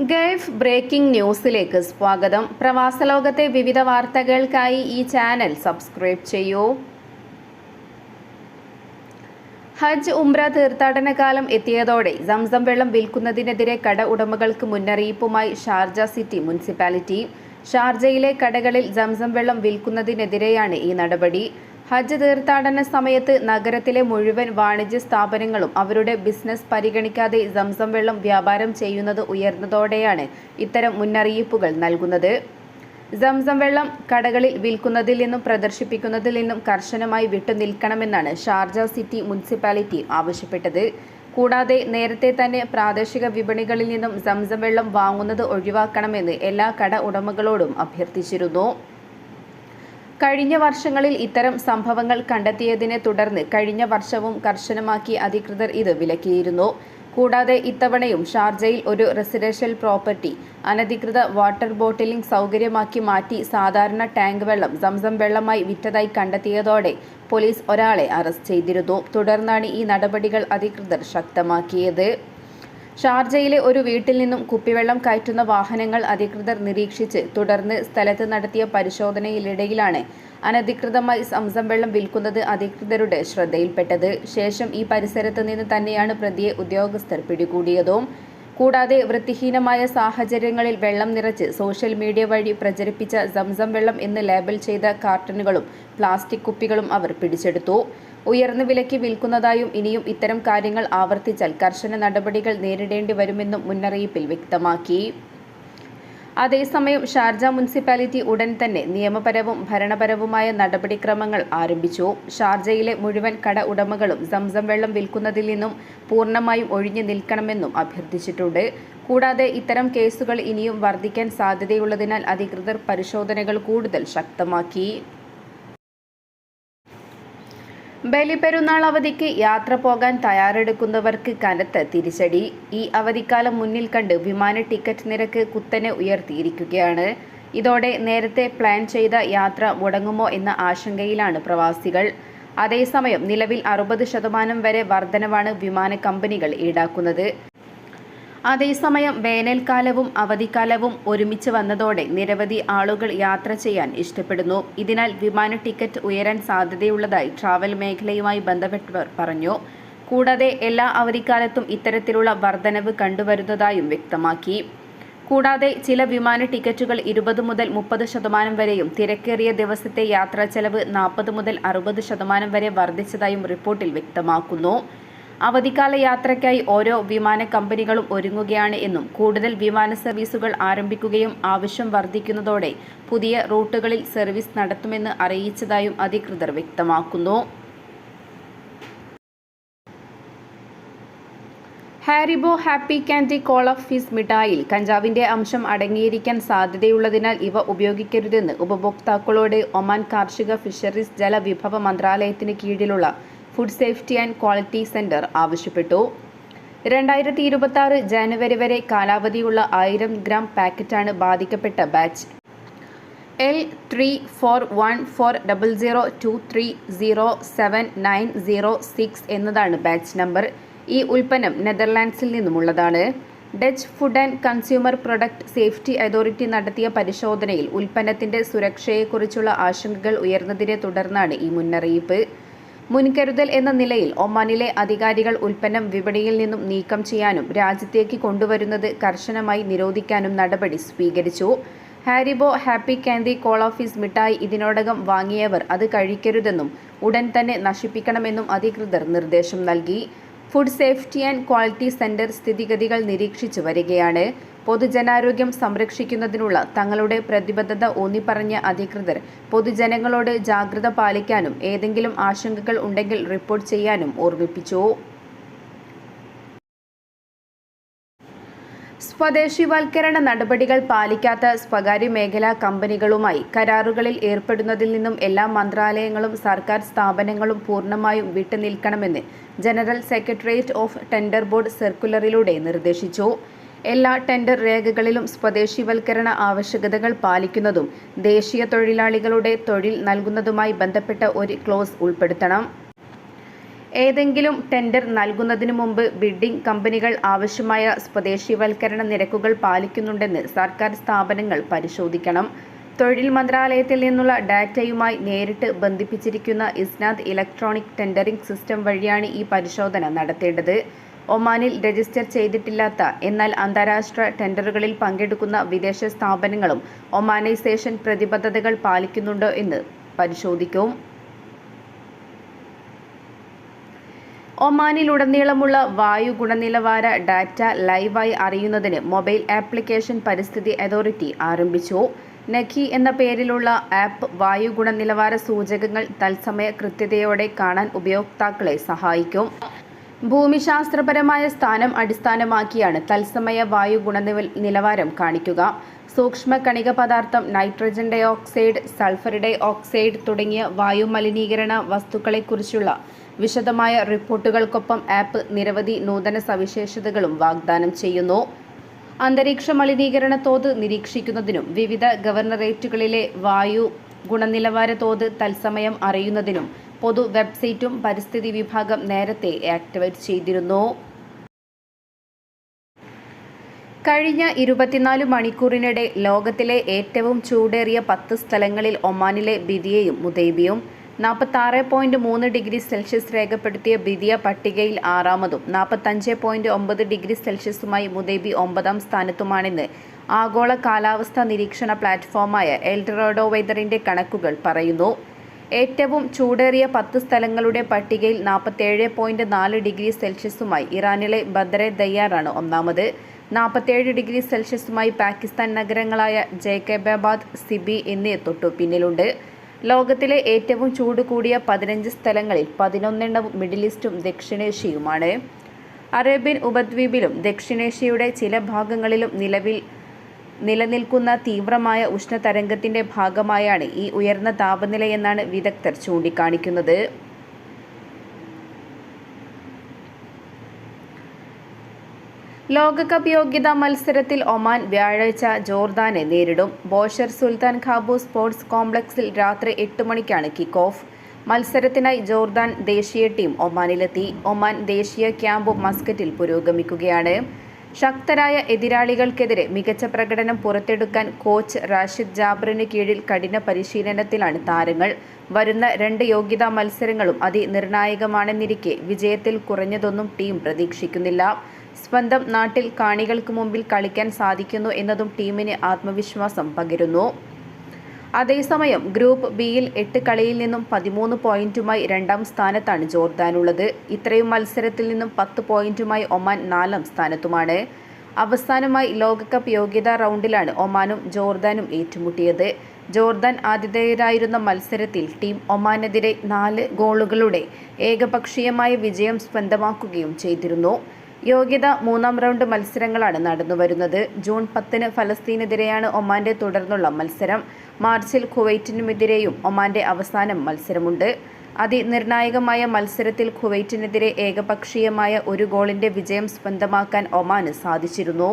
Gulf breaking ന്യൂസിലേക്ക് സ്വാഗതം. പ്രവാസലോകത്തെ വിവിധ വാർത്തകൾക്കായി ഈ ചാനൽ സബ്സ്ക്രൈബ് ചെയ്യൂ. ഹജ്ജ് ഉംറ തീർത്ഥാടന കാലം എത്തിയതോടെ സംസം വെള്ളം വിൽക്കുന്നതിനെതിരെ കട ഉടമകൾക്ക് മുന്നറിയിപ്പുമായി ഷാർജ സിറ്റി മുനിസിപ്പാലിറ്റി. ഷാർജയിലെ കടകളിൽ സംസം വെള്ളം വിൽക്കുന്നതിനെതിരെയാണ് ഈ നടപടി. ഹജ്ജ് തീർത്ഥാടന സമയത്ത് നഗരത്തിലെ മുഴുവൻ വാണിജ്യ സ്ഥാപനങ്ങളും അവരുടെ ബിസിനസ് പരിഗണിക്കാതെ സംസം വെള്ളം വ്യാപാരം ചെയ്യുന്നത് ഉയർന്നതോടെയാണ് ഇത്തരം മുന്നറിയിപ്പുകൾ നൽകുന്നത്. സംസം വെള്ളം കടകളിൽ വിൽക്കുന്നതിൽ നിന്നും പ്രദർശിപ്പിക്കുന്നതിൽ നിന്നും കർശനമായി വിട്ടുനിൽക്കണമെന്നാണ് ഷാർജ സിറ്റി മുനിസിപ്പാലിറ്റി ആവശ്യപ്പെട്ടത്. കൂടാതെ നേരത്തെ തന്നെ പ്രാദേശിക വിപണികളിൽ നിന്നും സംസം വെള്ളം വാങ്ങുന്നത് ഒഴിവാക്കണമെന്ന് എല്ലാ കട ഉടമകളോടും അഭ്യർത്ഥിച്ചിരുന്നു. കഴിഞ്ഞ വർഷങ്ങളിൽ ഇത്തരം സംഭവങ്ങൾ കണ്ടെത്തിയതിനെ തുടർന്ന് കഴിഞ്ഞ വർഷവും കർശനമാക്കി അധികൃതർ ഇത് വിലക്കിയിരുന്നു. കൂടാതെ ഇത്തവണയും ഷാർജയിൽ ഒരു റെസിഡൻഷ്യൽ പ്രോപ്പർട്ടി അനധികൃത വാട്ടർ ബോട്ടിലിംഗ് സൗകര്യമാക്കി മാറ്റി സാധാരണ ടാങ്ക് വെള്ളം സംസം വെള്ളമായി വിറ്റതായി കണ്ടെത്തിയതോടെ പോലീസ് ഒരാളെ അറസ്റ്റ് ചെയ്തിരുന്നു. തുടർന്നാണ് ഈ നടപടികൾ അധികൃതർ ശക്തമാക്കിയത്. ഷാർജയിലെ ഒരു വീട്ടിൽ നിന്നും കുപ്പിവെള്ളം കയറ്റുന്ന വാഹനങ്ങൾ അധികൃതർ നിരീക്ഷിച്ച് തുടർന്ന് സ്ഥലത്ത് നടത്തിയ പരിശോധനയിലിടയിലാണ് അനധികൃതമായി സംസം വെള്ളം വിൽക്കുന്നത് അധികൃതരുടെ ശ്രദ്ധയിൽപ്പെട്ടത്. ശേഷം ഈ പരിസരത്ത് നിന്ന് തന്നെയാണ് പ്രതിയെ ഉദ്യോഗസ്ഥർ പിടികൂടിയതും. കൂടാതെ വൃത്തിഹീനമായ സാഹചര്യങ്ങളിൽ വെള്ളം നിറച്ച് സോഷ്യൽ മീഡിയ വഴി പ്രചരിപ്പിച്ച സംസം വെള്ളം എന്ന് ലേബൽ ചെയ്ത കാർട്ടണുകളും പ്ലാസ്റ്റിക് കുപ്പികളും അവർ പിടിച്ചെടുത്തു. ഉയർന്ന വിലയ്ക്ക് വിൽക്കുന്നതായും ഇനിയും ഇത്തരം കാര്യങ്ങൾ ആവർത്തിച്ചാൽ കർശന നടപടികൾ നേരിടേണ്ടി വരുമെന്നും മുന്നറിയിപ്പിൽ വ്യക്തമാക്കി. അതേസമയം ഷാർജ മുനിസിപ്പാലിറ്റി ഉടൻ തന്നെ നിയമപരവും ഭരണപരവുമായ നടപടിക്രമങ്ങൾ ആരംഭിച്ചു. ഷാർജയിലെ മുഴുവൻ കട ഉടമകളും സംസം വെള്ളം വിൽക്കുന്നതിൽ നിന്നും പൂർണ്ണമായും ഒഴിഞ്ഞു നിൽക്കണമെന്നും അഭ്യർത്ഥിച്ചിട്ടുണ്ട്. കൂടാതെ ഇത്തരം കേസുകൾ ഇനിയും വർദ്ധിക്കാൻ സാധ്യതയുള്ളതിനാൽ അധികൃതർ പരിശോധനകൾ കൂടുതൽ ശക്തമാക്കി. ബലിപെരുന്നാൾ അവധിക്ക് യാത്ര പോകാൻ തയ്യാറെടുക്കുന്നവർക്ക് കനത്ത തിരിച്ചടി. ഈ അവധിക്കാലം മുന്നിൽ കണ്ട് വിമാന ടിക്കറ്റ് നിരക്ക് കുത്തനെ ഉയർത്തിയിരിക്കുകയാണ്. ഇതോടെ നേരത്തെ പ്ലാൻ ചെയ്ത യാത്ര മുടങ്ങുമോ എന്ന ആശങ്കയിലാണ് പ്രവാസികൾ. അതേസമയം നിലവിൽ 60% വരെ വർധനവാണ് വിമാന കമ്പനികൾ ഈടാക്കുന്നത്. അതേസമയം വേനൽക്കാലവും അവധിക്കാലവും ഒരുമിച്ച് വന്നതോടെ നിരവധി ആളുകൾ യാത്ര ചെയ്യാൻ ഇഷ്ടപ്പെടുന്നു. ഇതിനാൽ വിമാന ടിക്കറ്റ് ഉയരാൻ സാധ്യതയുള്ളതായി ട്രാവൽ മേഖലയുമായി ബന്ധപ്പെട്ടവർ പറഞ്ഞു. കൂടാതെ എല്ലാ അവധിക്കാലത്തും ഇത്തരത്തിലുള്ള വർധനവ് കണ്ടുവരുന്നതായും വ്യക്തമാക്കി. കൂടാതെ ചില വിമാന ടിക്കറ്റുകൾ 20 മുതൽ 30% വരെയും തിരക്കേറിയ ദിവസത്തെ യാത്രാച്ചെലവ് 40 മുതൽ 60% വരെ വർദ്ധിച്ചതായും റിപ്പോർട്ടിൽ വ്യക്തമാക്കുന്നു. അവധിക്കാല യാത്രയ്ക്കായി ഓരോ വിമാന കമ്പനികളും ഒരുങ്ങുകയാണ് എന്നും കൂടുതൽ വിമാന സർവീസുകൾ ആരംഭിക്കുകയും ആവശ്യം വർദ്ധിക്കുന്നതോടെ പുതിയ റൂട്ടുകളിൽ സർവീസ് നടത്തുമെന്ന് അറിയിച്ചതായും അധികൃതർ വ്യക്തമാക്കുന്നു. ഹാരിബോ ഹാപ്പി കാൻഡി കോള ഫിസ് മിഠായിൽ കഞ്ചാവിന്റെ അംശം അടങ്ങിയിരിക്കാൻ സാധ്യതയുള്ളതിനാൽ ഇവ ഉപയോഗിക്കരുതെന്ന് ഉപഭോക്താക്കളോട് ഒമാൻ കാർഷിക ഫിഷറീസ് ജലവിഭവ മന്ത്രാലയത്തിന് കീഴിലുള്ള food safety and quality centre ആവശ്യപ്പെട്ടു. 2026 ജനുവരി വരെ കാലാവധിയുള്ള 1000 ഗ്രാം പാക്കറ്റാണ് ബാധിക്കപ്പെട്ട ബാച്ച്. L34140023079006 എന്നതാണ് ബാച്ച് നമ്പർ. ഈ ഉൽപ്പന്നം നെതർലാൻഡ്സിൽ നിന്നുമുള്ളതാണ്. Dutch food and consumer product safety authority നടത്തിയ പരിശോധനയിൽ ഉൽപ്പന്നത്തിന്റെ സുരക്ഷയെക്കുറിച്ചുള്ള ആശങ്കകൾ ഉയർന്നതിനെ തുടർന്നാണ് ഈ മുന്നറിയിപ്പ്. മുൻകരുതൽ എന്ന നിലയിൽ ഒമാനിലെ അധികാരികൾ ഉൽപ്പന്നം വിപണിയിൽ നിന്നും നീക്കം ചെയ്യാനും രാജ്യത്തേക്ക് കൊണ്ടുവരുന്നത് കർശനമായി നിരോധിക്കാനും നടപടി സ്വീകരിച്ചു. ഹാരിബോ ഹാപ്പി കാൻഡി കോള ഫിസ് മിഠായി ഇതിനോടകം വാങ്ങിയവർ അത് കഴിക്കരുതെന്നും ഉടൻ തന്നെ നശിപ്പിക്കണമെന്നും അധികൃതർ നിർദ്ദേശം നൽകി. Food safety and quality centre സ്ഥിതിഗതികൾ നിരീക്ഷിച്ചു വരികയാണ്. പൊതുജനാരോഗ്യം സംരക്ഷിക്കുന്നതിനുള്ള തങ്ങളുടെ പ്രതിബദ്ധത ഊന്നിപ്പറഞ്ഞ അധികൃതർ പൊതുജനങ്ങളോട് ജാഗ്രത പാലിക്കാനും ഏതെങ്കിലും ആശങ്കകൾ ഉണ്ടെങ്കിൽ റിപ്പോർട്ട് ചെയ്യാനും ഓർമ്മിപ്പിച്ചു. സ്വദേശിവൽക്കരണ നടപടികൾ പാലിക്കാത്ത സ്വകാര്യ മേഖലാ കമ്പനികളുമായി കരാറുകളിൽ ഏർപ്പെടുന്നതിൽ നിന്നും എല്ലാ മന്ത്രാലയങ്ങളും സർക്കാർ സ്ഥാപനങ്ങളും പൂർണ്ണമായും വിട്ടുനിൽക്കണമെന്ന് general secretariat of tender board സർക്കുലറിലൂടെ നിർദ്ദേശിച്ചു. എല്ലാ ടെൻഡർ രേഖകളിലും സ്വദേശിവൽക്കരണ ആവശ്യകതകൾ പാലിക്കുന്നതും ദേശീയ തൊഴിലാളികളുടെ തൊഴിൽ നൽകുന്നതുമായി ബന്ധപ്പെട്ട ഒരു ക്ലോസ് ഉൾപ്പെടുത്തണം. ഏതെങ്കിലും ടെൻഡർ നൽകുന്നതിനു മുമ്പ് ബിഡ്ഡിംഗ് കമ്പനികൾ ആവശ്യമായ സ്വദേശിവൽക്കരണ നിരക്കുകൾ പാലിക്കുന്നുണ്ടെന്ന് സർക്കാർ സ്ഥാപനങ്ങൾ പരിശോധിക്കണം. തൊഴിൽ മന്ത്രാലയത്തിൽ നിന്നുള്ള ഡാറ്റയുമായി നേരിട്ട് ബന്ധിപ്പിച്ചിരിക്കുന്ന ഇസ്നാദ് ഇലക്ട്രോണിക് ടെൻഡറിംഗ് സിസ്റ്റം വഴിയാണ് ഈ പരിശോധന നടത്തേണ്ടത്. ഒമാനിൽ രജിസ്റ്റർ ചെയ്തിട്ടില്ലാത്ത എന്നാൽ അന്താരാഷ്ട്ര ടെൻഡറുകളിൽ പങ്കെടുക്കുന്ന വിദേശ സ്ഥാപനങ്ങളും ഒമാനൈസേഷൻ പ്രതിബദ്ധതകൾ പാലിക്കുന്നുണ്ടോ എന്ന് പരിശോധിക്കും. ഒമാനിലുടനീളമുള്ള വായു ഗുണനിലവാര ഡാറ്റ ലൈവായി അറിയുന്നതിന് മൊബൈൽ ആപ്ലിക്കേഷൻ പരിസ്ഥിതി അതോറിറ്റി ആരംഭിച്ചു. നഖി എന്ന പേരിലുള്ള ആപ്പ് വായു ഗുണനിലവാര സൂചകങ്ങൾ തത്സമയ കൃത്യതയോടെ കാണാൻ ഉപയോക്താക്കളെ സഹായിക്കും. ഭൂമിശാസ്ത്രപരമായ സ്ഥാനം അടിസ്ഥാനമാക്കിയാണ് തത്സമയ വായു ഗുണനിലവാരം കാണിക്കുക. സൂക്ഷ്മ കണിക പദാർത്ഥം, nitrogen dioxide, sulphur dioxide തുടങ്ങിയ വായു മലിനീകരണ വസ്തുക്കളെക്കുറിച്ചുള്ള വിശദമായ റിപ്പോർട്ടുകൾക്കൊപ്പം ആപ്പ് നിരവധി നൂതന സവിശേഷതകളും വാഗ്ദാനം ചെയ്യുന്നു. അന്തരീക്ഷ മലിനീകരണ തോത് നിരീക്ഷിക്കുന്നതിനും വിവിധ ഗവർണറേറ്റുകളിലെ വായു ഗുണനിലവാര തോത് തത്സമയം അറിയുന്നതിനും പൊതു വെബ്സൈറ്റും പരിസ്ഥിതി വിഭാഗം നേരത്തെ ആക്ടിവേറ്റ് ചെയ്തിരുന്നു. കഴിഞ്ഞ 24 മണിക്കൂറിനിടെ ലോകത്തിലെ ഏറ്റവും ചൂടേറിയ 10 സ്ഥലങ്ങളിൽ ഒമാനിലെ ബിദിയയും മുദൈബിയും. 46.3 ഡിഗ്രി സെൽഷ്യസ് രേഖപ്പെടുത്തിയ ബിദിയ പട്ടികയിൽ 6-മതും 45.9 ഡിഗ്രി സെൽഷ്യസുമായി മുദൈബി 9-ാം സ്ഥാനത്തുമാണെന്ന് ആഗോള കാലാവസ്ഥാ നിരീക്ഷണ പ്ലാറ്റ്ഫോമായ എൽഡോറഡോ വെതറിന്റെ കണക്കുകൾ പറയുന്നു. ഏറ്റവും ചൂടേറിയ 10 സ്ഥലങ്ങളുടെ പട്ടികയിൽ 47.4 ഡിഗ്രി സെൽഷ്യസുമായി ഇറാനിലെ ബദ്രെ ദയ്യാറാണ് ഒന്നാമത്. 47 ഡിഗ്രി സെൽഷ്യസുമായി പാകിസ്ഥാൻ നഗരങ്ങളായ ജേക്കബാദ്, സിബി എന്നിവ തൊട്ടു പിന്നിലുണ്ട്. ലോകത്തിലെ ഏറ്റവും ചൂട് കൂടിയ 15 സ്ഥലങ്ങളിൽ 11 മിഡിൽ ഈസ്റ്റും ദക്ഷിണേഷ്യയുമാണ്. അറേബ്യൻ ഉപദ്വീപിലും ദക്ഷിണേഷ്യയുടെ ചില ഭാഗങ്ങളിലും നിലനിൽക്കുന്ന തീവ്രമായ ഉഷ്ണതരംഗത്തിന്റെ ഭാഗമായാണ് ഈ ഉയർന്ന താപനിലയെന്നാണ് വിദഗ്ധർ ചൂണ്ടിക്കാണിക്കുന്നത്. ലോകകപ്പ് യോഗ്യതാ മത്സരത്തിൽ ഒമാൻ വ്യാഴാഴ്ച ജോർദാനെ നേരിടും. ബോഷർ സുൽത്താൻ ഖാബൂസ് സ്പോർട്സ് കോംപ്ലക്സിൽ രാത്രി 8 മണിക്കാണ് കിക്ക് ഓഫ്. മത്സരത്തിനായി ജോർദാൻ ദേശീയ ടീം ഒമാനിലെത്തി. ഒമാൻ ദേശീയ ക്യാമ്പും മസ്കറ്റിൽ പുരോഗമിക്കുകയാണ്. ശക്തരായ എതിരാളികൾക്കെതിരെ മികച്ച പ്രകടനം പുറത്തെടുക്കാൻ കോച്ച് റാഷിദ് ജാബറിന് കീഴിൽ കഠിന പരിശീലനത്തിലാണ് താരങ്ങൾ. വരുന്ന 2 യോഗ്യതാ മത്സരങ്ങളും അതിനിർണായകമാണെന്നിരിക്കെ വിജയത്തിൽ കുറഞ്ഞതൊന്നും ടീം പ്രതീക്ഷിക്കുന്നില്ല. സ്വന്തം നാട്ടിൽ കാണികൾക്ക് മുമ്പിൽ കളിക്കാൻ സാധിക്കുന്നു എന്നതും ടീമിന് ആത്മവിശ്വാസം പകരുന്നു. അതേസമയം ഗ്രൂപ്പ് ബിയിൽ 8 കളിയിൽ നിന്നും 13 പോയിന്റുമായി 2-ാം സ്ഥാനത്താണ് ജോർദാനുള്ളത്. ഇത്രയും മത്സരത്തിൽ നിന്നും 10 പോയിന്റുമായി ഒമാൻ 4-ാം സ്ഥാനത്തുമാണ്. അവസാനമായി ലോകകപ്പ് യോഗ്യതാ റൗണ്ടിലാണ് ഒമാനും ജോർദാനും ഏറ്റുമുട്ടിയത്. ജോർദാൻ ആതിഥേയരായിരുന്ന മത്സരത്തിൽ ടീം ഒമാനെതിരെ 4 ഗോളുകളുടെ ഏകപക്ഷീയമായ വിജയം സ്വന്തമാക്കുകയും ചെയ്തിരുന്നു. യോഗ്യത 3-ാം റൗണ്ട് മത്സരങ്ങളാണ് നടന്നുവരുന്നത്. ജൂൺ 10-ന് ഫലസ്തീനെതിരെയാണ് ഒമാന്റെ തുടർന്നുള്ള മത്സരം. മാർച്ചിൽ കുവൈറ്റിനുമെതിരെയും ഒമാന്റെ അവസാന മത്സരമുണ്ട്. അതിനിർണായകമായ മത്സരത്തിൽ കുവൈറ്റിനെതിരെ ഏകപക്ഷീയമായ 1 ഗോളിന്റെ വിജയം സ്വന്തമാക്കാൻ ഒമാന് സാധിച്ചിരുന്നു.